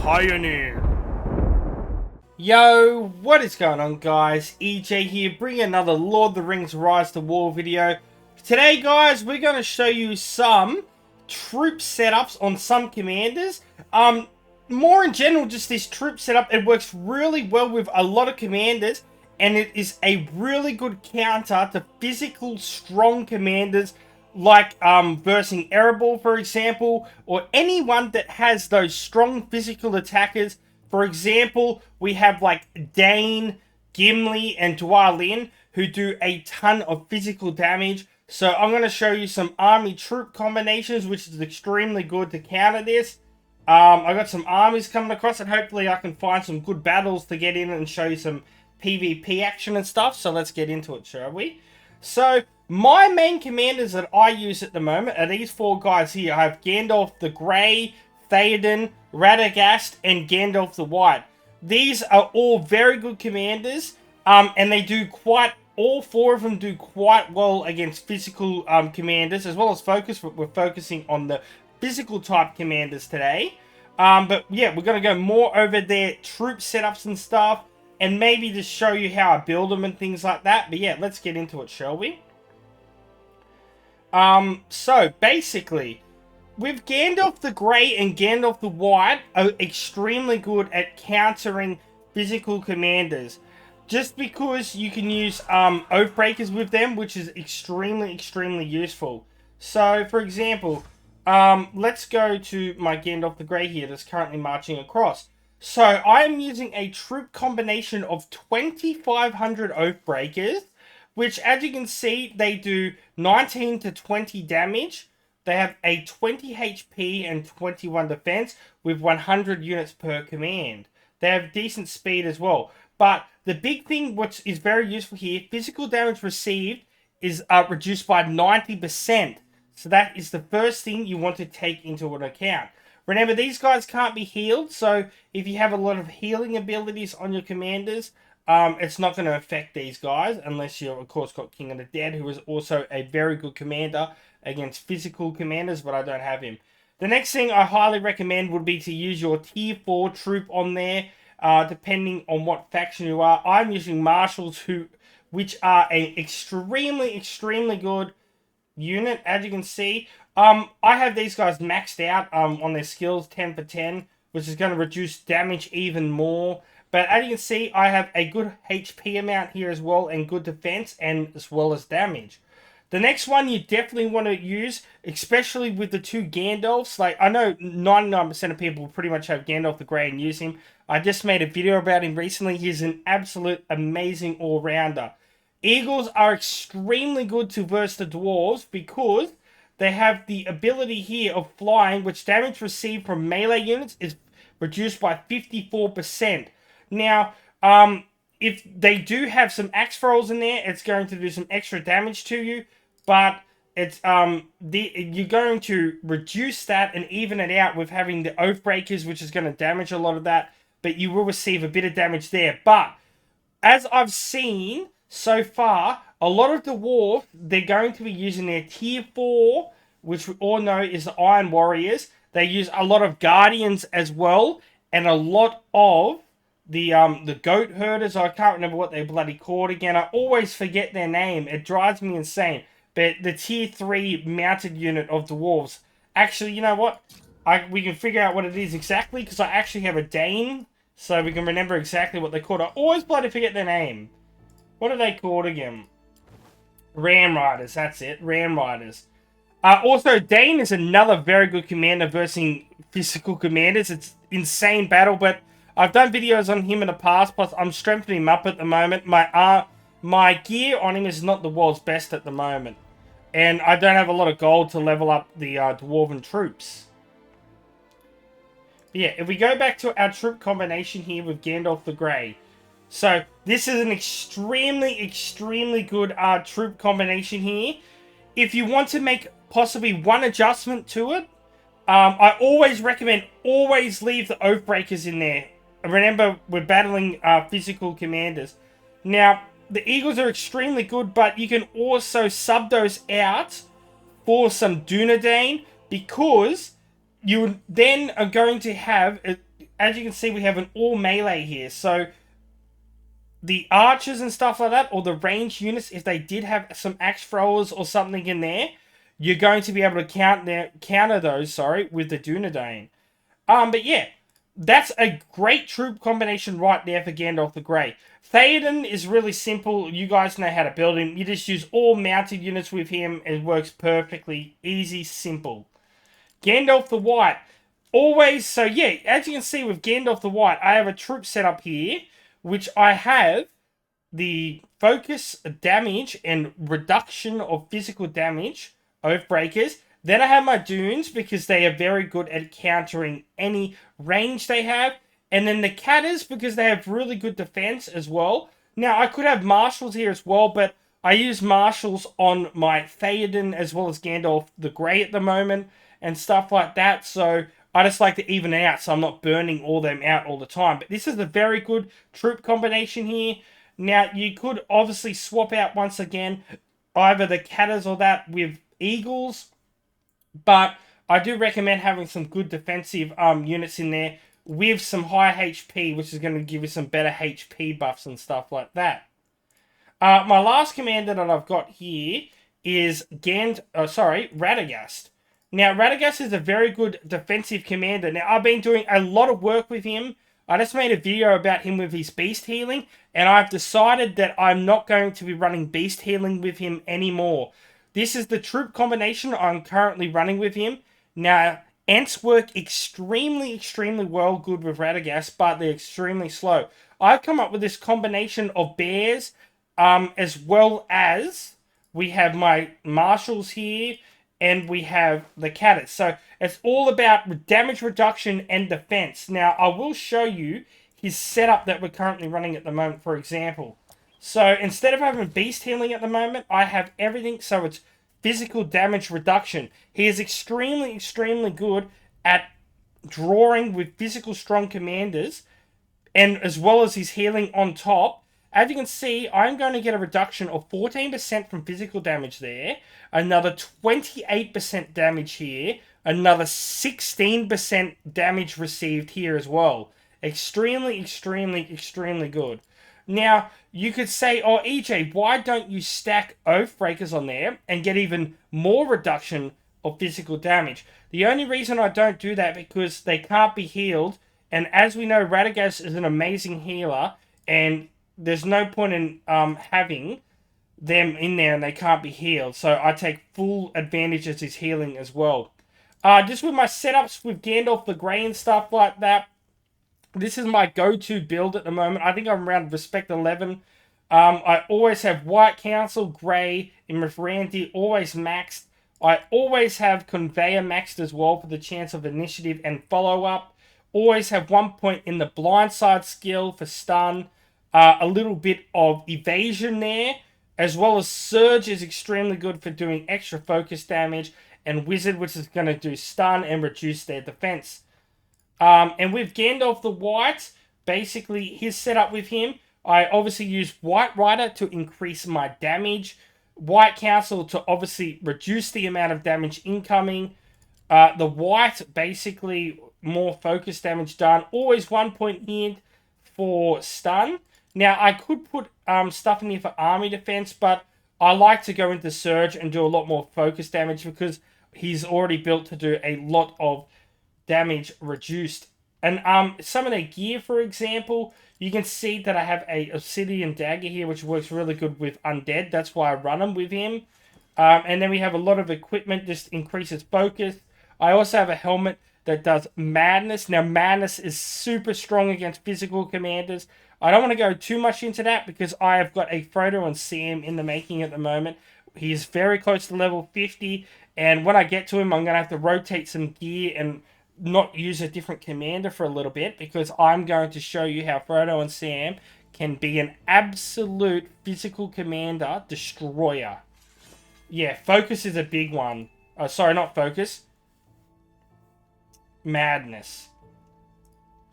Pioneer. Yo, what is going on guys? EJ here, bringing another Lord of the Rings Rise to War video. Today guys, we're going to show you some troop setups on some commanders. More in general, just this troop setup, it works really well with a lot of commanders. And it is a really good counter to physical strong commanders like versing Erebor, for example, or anyone that has those strong physical attackers. For example, we have like DAIN, GIMLI, and DWARFS who do a ton of physical damage. So I'm going to show you some army troop combinations, which is extremely good to counter this. I got some armies coming across, and hopefully I can find some good battles to get in and show you some PvP action and stuff. So let's get into it, shall we? So my main commanders that I use at the moment are these four guys here. I have Gandalf the Grey, THEODEN, RADAGAST, and Gandalf the White. These are all very good commanders, and they do all four of them do quite well against physical commanders, as well as focus, but we're focusing on the physical type commanders today. But yeah, we're going to go more over their troop setups and stuff, and maybe just show you how I build them and things like that. But yeah, let's get into it, shall we? So basically, with Gandalf the Grey and Gandalf the White are extremely good at countering physical commanders. Just because you can use Oathbreakers with them, which is extremely useful. So, for example, let's go to my Gandalf the Grey here that's currently marching across. So, I am using a troop combination of 2,500 Oathbreakers, which, as you can see, they do 19 to 20 damage. They have a 20 HP and 21 defense with 100 units per command. They have decent speed as well. But the big thing, which is very useful here, physical damage received is reduced by 90%. So that is the first thing you want to take into an account. Remember, these guys can't be healed, so if you have a lot of healing abilities on your commanders, it's not going to affect these guys, unless you've, of course, got King of the Dead, who is also a very good commander against physical commanders, but I don't have him. The next thing I highly recommend would be to use your tier 4 troop on there, depending on what faction you are. I'm using Marshals, which are an extremely good unit, as you can see. I have these guys maxed out on their skills 10 for 10, which is going to reduce damage even more. But as you can see, I have a good HP amount here as well, and good defense, and as well as damage. The next one you definitely want to use, especially with the two Gandalfs. Like, I know 99% of people pretty much have Gandalf the Grey and use him. I just made a video about him recently. He's an absolute amazing all-rounder. Eagles are extremely good to verse the dwarves because they have the ability here of flying, which damage received from melee units is reduced by 54%. Now, if they do have some axe rolls in there, it's going to do some extra damage to you, but it's you're going to reduce that and even it out with having the Oathbreakers, which is going to damage a lot of that, but you will receive a bit of damage there. But as I've seen so far, a lot of the dwarves, they're going to be using their tier 4, which we all know is the Iron Warriors. They use a lot of Guardians as well, and a lot of the goat herders. I can't remember what they're bloody called again. I always forget their name. It drives me insane. But the tier 3 mounted unit of dwarves. Actually, you know what? We can figure out what it is exactly, because I actually have a DAIN, so we can remember exactly what they're called. I always bloody forget their name. What are they called again? Ram Riders, that's it. Ram Riders. Also, DAIN is another very good commander versus physical commanders. It's insane battle, but I've done videos on him in the past, plus I'm strengthening him up at the moment. My gear on him is not the world's best at the moment. And I don't have a lot of gold to level up the dwarven troops. But yeah, if we go back to our troop combination here with Gandalf the Grey. So, this is an extremely good troop combination here. If you want to make possibly one adjustment to it, I always recommend always leave the Oathbreakers in there. Remember, we're battling physical commanders. Now, the Eagles are extremely good, but you can also sub those out for some Dunedain, because you then are going to have, as you can see, we have an all melee here. So the archers and stuff like that, or the ranged units, if they did have some axe throwers or something in there, you're going to be able to counter those, with the DWARFS. But yeah, that's a great troop combination right there for Gandalf the Grey. THEODEN is really simple. You guys know how to build him. You just use all mounted units with him. It works perfectly. Easy, simple. Gandalf the White. Always, so yeah, as you can see with Gandalf the White, I have a troop set up here, which I have the focus damage and reduction of physical damage, Oathbreakers. Then I have my Dunes, because they are very good at countering any range they have. And then the Catters, because they have really good defense as well. Now, I could have Marshals here as well, but I use Marshals on my Theoden as well as Gandalf the Grey at the moment and stuff like that. So I just like to even it out so I'm not burning all them out all the time. But this is a very good troop combination here. Now, you could obviously swap out once again either the Catters or that with Eagles. But I do recommend having some good defensive units in there with some high HP, which is going to give you some better HP buffs and stuff like that. My last commander that I've got here is Radagast. Now, Radagast is a very good defensive commander. Now, I've been doing a lot of work with him. I just made a video about him with his beast healing, and I've decided that I'm not going to be running beast healing with him anymore. This is the troop combination I'm currently running with him. Now, Ents work extremely well good with Radagast, but they're extremely slow. I've come up with this combination of bears, as well as we have my marshals here, and we have the Catters. So it's all about damage reduction and defense. Now, I will show you his setup that we're currently running at the moment, for example. So instead of having beast healing at the moment, I have everything. So it's physical damage reduction. He is extremely good at drawing with physical strong commanders, and as well as his healing on top. As you can see, I'm going to get a reduction of 14% from physical damage there, another 28% damage here, another 16% damage received here as well. Extremely good. Now, you could say, oh, EJ, why don't you stack Oathbreakers on there and get even more reduction of physical damage? The only reason I don't do that because they can't be healed, and as we know, Radagast is an amazing healer, and there's no point in having them in there and they can't be healed. So I take full advantage of his healing as well. Just with my setups with Gandalf the Grey and stuff like that, this is my go-to build at the moment. I think I'm around Respect 11. I always have White Council, Grey, and Mithrandir always maxed. I always have Conveyor maxed as well for the chance of initiative and follow-up. Always have 1 point in the Blindside skill for stun. A little bit of evasion there, as well as Surge is extremely good for doing extra focus damage, and Wizard, which is going to do stun and reduce their defense. And with Gandalf the White, basically his setup with him, I obviously use White Rider to increase my damage, White Council to obviously reduce the amount of damage incoming, the White basically more focus damage done, always 1 point here for stun. Now, I could put stuff in here for army defense, but I like to go into Surge and do a lot more focus damage because he's already built to do a lot of damage reduced. And some of their gear, for example, you can see that I have a Obsidian Dagger here, which works really good with Undead. That's why I run them with him. And then we have a lot of equipment, just increases focus. I also have a helmet that does Madness. Now, Madness is super strong against physical commanders. I don't want to go too much into that because I have got a Frodo and Sam in the making at the moment. He is very close to level 50, and when I get to him, I'm going to have to rotate some gear and not use a different commander for a little bit because I'm going to show you how Frodo and Sam can be an absolute physical commander destroyer. Yeah, focus is a big one. Sorry, not focus. Madness.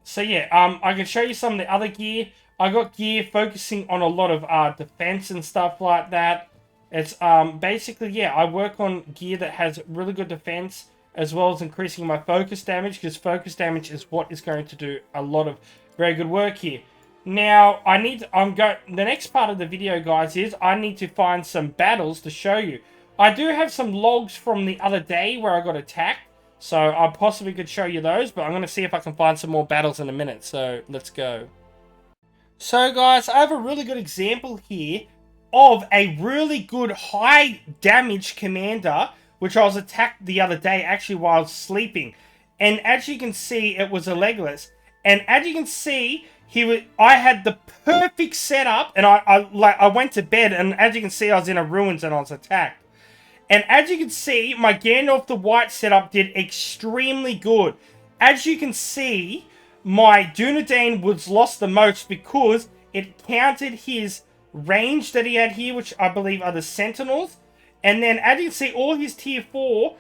So yeah, I can show you some of the other gear. I got gear focusing on a lot of defense and stuff like that. It's basically, yeah, I work on gear that has really good defense, as well as increasing my focus damage, because focus damage is what is going to do a lot of very good work here. Now, the next part of the video, guys, is I need to find some battles to show you. I do have some logs from the other day where I got attacked, so I possibly could show you those, but I'm going to see if I can find some more battles in a minute, so let's go. So, guys, I have a really good example here of a really good high damage commander, which I was attacked the other day, actually while sleeping. And as you can see, it was a Legolas. And as you can see, I had the perfect setup, and I went to bed, and as you can see, I was in a ruins and I was attacked. And as you can see, my Gandalf the White setup did extremely good. As you can see, my Dunedain was lost the most because it counted his range that he had here, which I believe are the Sentinels. And then, as you can see, all his tier 4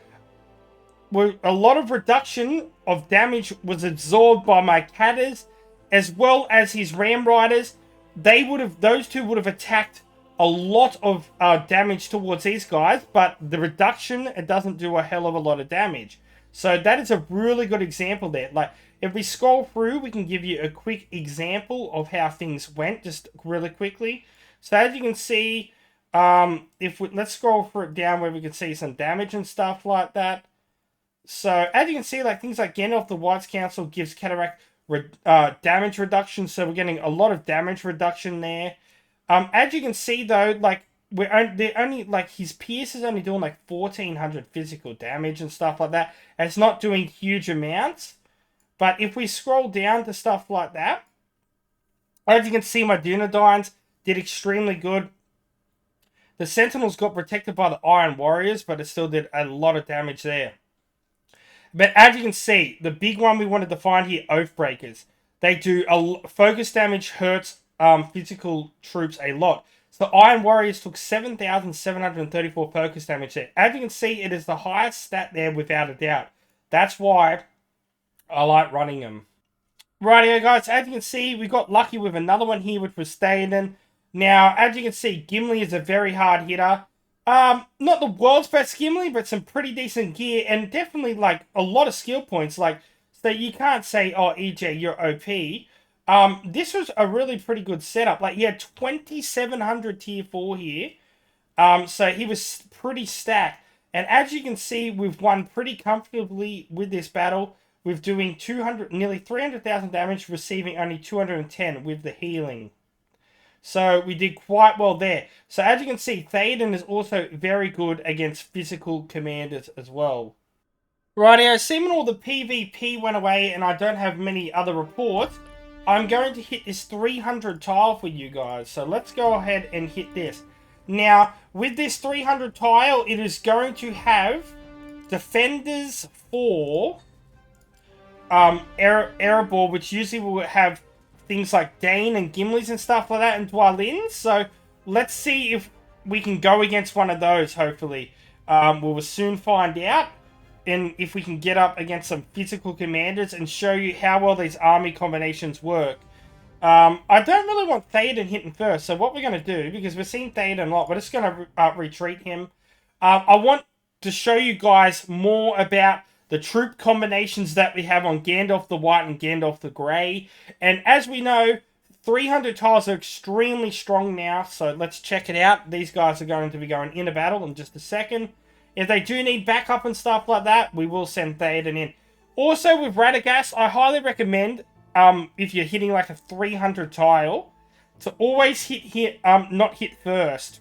were a lot of reduction of damage was absorbed by my Catters, as well as his Ram Riders. Those two would have attacked a lot of damage towards these guys, but the reduction, it doesn't do a hell of a lot of damage. So that is a really good example there. Like, if we scroll through, we can give you a quick example of how things went, just really quickly. So as you can see, let's scroll through it down where we can see some damage and stuff like that. So as you can see, like things like Gandalf the White's Council gives Cataract damage reduction, so we're getting a lot of damage reduction there. As you can see though, like they're only like his Pierce is only doing like 1400 physical damage and stuff like that. And it's not doing huge amounts. But if we scroll down to stuff like that, as you can see, my Dunedains did extremely good. The Sentinels got protected by the Iron Warriors, but it still did a lot of damage there. But as you can see, the big one we wanted to find here, Oathbreakers. They do focus damage, hurts physical troops a lot. So Iron Warriors took 7,734 focus damage there. As you can see, it is the highest stat there without a doubt. That's why I like running them. Rightio, guys, as you can see, we got lucky with another one here, which was THEODEN. Now, as you can see, GIMLI is a very hard hitter. Not the world's best GIMLI, but some pretty decent gear, and definitely, like, a lot of skill points. Like, so you can't say, oh, EJ, you're OP. This was a really pretty good setup. Like, he had 2,700 tier 4 here. So he was pretty stacked. And as you can see, we've won pretty comfortably with this battle. We're doing nearly 300,000 damage, receiving only 210 with the healing. So we did quite well there. So as you can see, THEODEN is also very good against physical commanders as well. Rightio, seeing all the PvP went away and I don't have many other reports, I'm going to hit this 300 tile for you guys. So let's go ahead and hit this. Now, with this 300 tile, it is going to have defenders for Erebor, which usually will have things like DAIN and GIMLIs and stuff like that and Dwalins. So let's see if we can go against one of those, hopefully. We will soon find out. And if we can get up against some physical commanders and show you how well these army combinations work. I don't really want THEODEN hitting first. So what we're going to do, because we've seen THEODEN a lot, we're just going to retreat him. I want to show you guys more about the troop combinations that we have on Gandalf the White and Gandalf the Grey. And as we know, 300 tiles are extremely strong now, so let's check it out. These guys are going to be going into battle in just a second. If they do need backup and stuff like that, we will send THEODEN in. Also, with RADAGAST, I highly recommend, if you're hitting like a 300 tile, to always not hit first.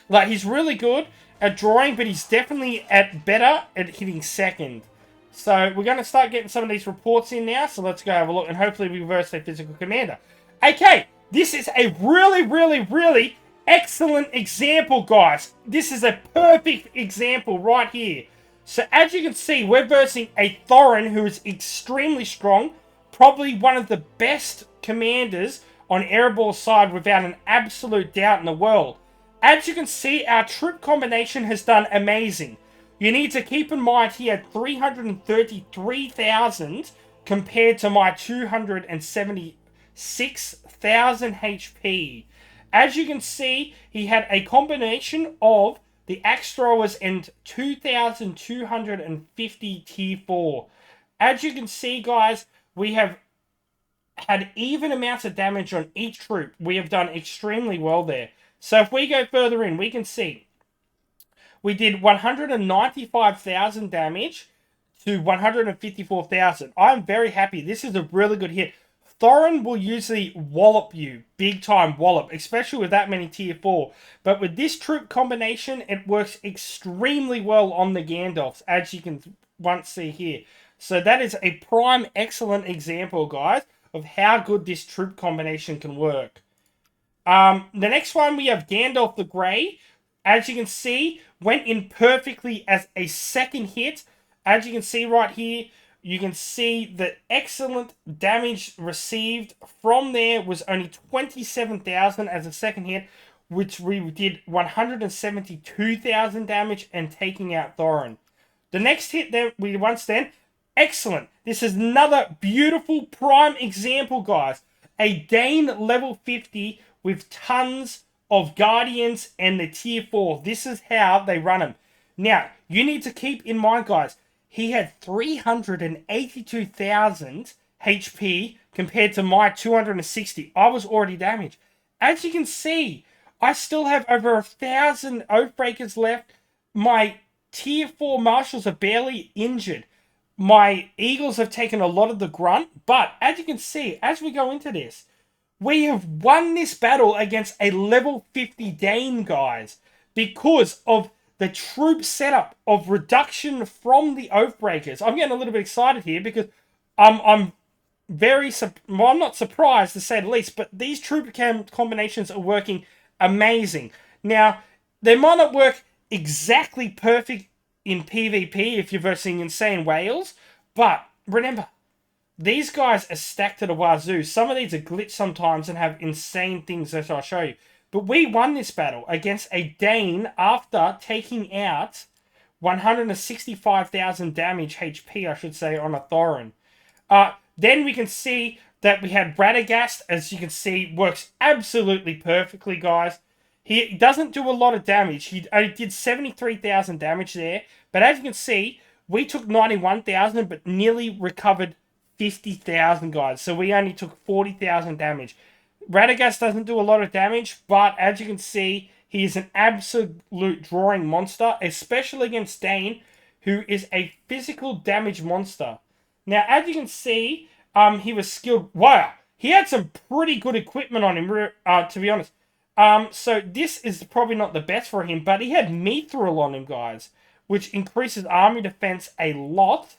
Like, he's really good at drawing, but he's definitely better at hitting second. So we're going to start getting some of these reports in now. So let's go have a look, and hopefully we reverse their physical commander. Okay, this is a really, really, really excellent example, guys. This is a perfect example right here. So as you can see, we're versing a Thorin who is extremely strong. Probably one of the best commanders on Erebor's side without an absolute doubt in the world. As you can see, our troop combination has done amazing. You need to keep in mind he had 333,000 compared to my 276,000 HP. As you can see, he had a combination of the axe throwers, and 2,250 tier 4. As you can see, guys, we have had even amounts of damage on each troop. We have done extremely well there. So if we go further in, we can see we did 195,000 damage to 154,000. I'm very happy. This is a really good hit. Thorin will usually wallop you, big time wallop, especially with that many tier 4. But with this troop combination, it works extremely well on the Gandalfs, as you can once see here. So that is a prime excellent example, guys, of how good this troop combination can work. The next one, we have Gandalf the Grey. As you can see, went in perfectly as a second hit. As you can see right here, you can see the excellent damage received from there was only 27,000 as a second hit, which we did 172,000 damage and taking out Thorin. The next hit that we once then, excellent. This is another beautiful prime example, guys. A DAIN level 50 with tons of Guardians and the tier 4. This is how they run them. Now, you need to keep in mind, guys, he had 382,000 HP compared to my 260. I was already damaged. As you can see, I still have over 1,000 Oathbreakers left. My tier 4 marshals are barely injured. My Eagles have taken a lot of the grunt. But as you can see, as we go into this, we have won this battle against a level 50 DAIN, guys, because of the troop setup of reduction from the Oathbreakers. I'm getting a little bit excited here because I'm very, well, I'm not surprised to say the least, but these troop combinations are working amazing. Now, they might not work exactly perfect in PvP if you're versing Insane Whales, but remember, these guys are stacked to the wazoo. Some of these are glitched sometimes and have insane things that I'll show you. But we won this battle against a DAIN after taking out 165,000 damage HP, I should say, on a Thorin. Then we can see that we had RADAGAST, as you can see, works absolutely perfectly, guys. He doesn't do a lot of damage. He only did 73,000 damage there. But as you can see, we took 91,000, but nearly recovered 50,000, guys. So we only took 40,000 damage. Radagast doesn't do a lot of damage, but as you can see, he is an absolute drawing monster, especially against DAIN, who is a physical damage monster. Now, as you can see, he was skilled. Wow, he had some pretty good equipment on him, to be honest. So this is probably not the best for him, but he had Mithril on him, guys, which increases army defense a lot.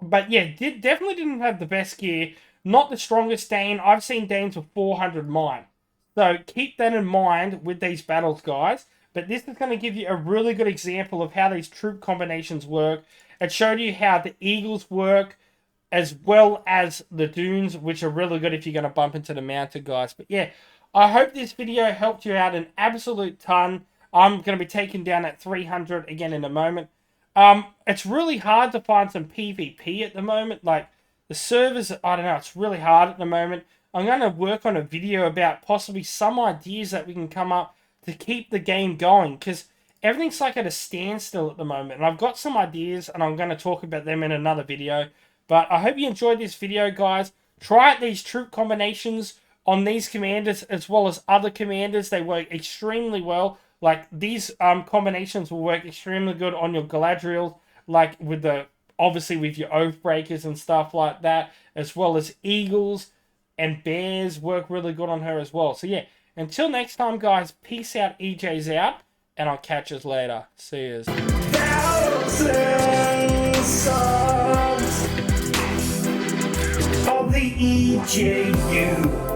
But yeah, definitely didn't have the best gear. Not the strongest DAIN. I've seen DAINs with 400 might. So keep that in mind with these battles, guys. But this is going to give you a really good example of how these troop combinations work. It showed you how the Eagles work, as well as the Dunes, which are really good if you're going to bump into the mountain, guys. But yeah, I hope this video helped you out an absolute ton. I'm going to be taking down that 300 again in a moment. It's really hard to find some PvP at the moment. Like, the servers, I don't know, it's really hard at the moment. I'm going to work on a video about possibly some ideas that we can come up to keep the game going, because everything's like at a standstill at the moment. And I've got some ideas, and I'm going to talk about them in another video. But I hope you enjoyed this video, guys. Try out these troop combinations on these commanders as well as other commanders. They work extremely well. Like, these combinations will work extremely good on your Galadriels, like with the, obviously with your Oathbreakers and stuff like that, as well as Eagles and Bears work really good on her as well. So yeah, until next time, guys, peace out, EJ's out, and I'll catch us later. See yous. Thousands songs of the EJU.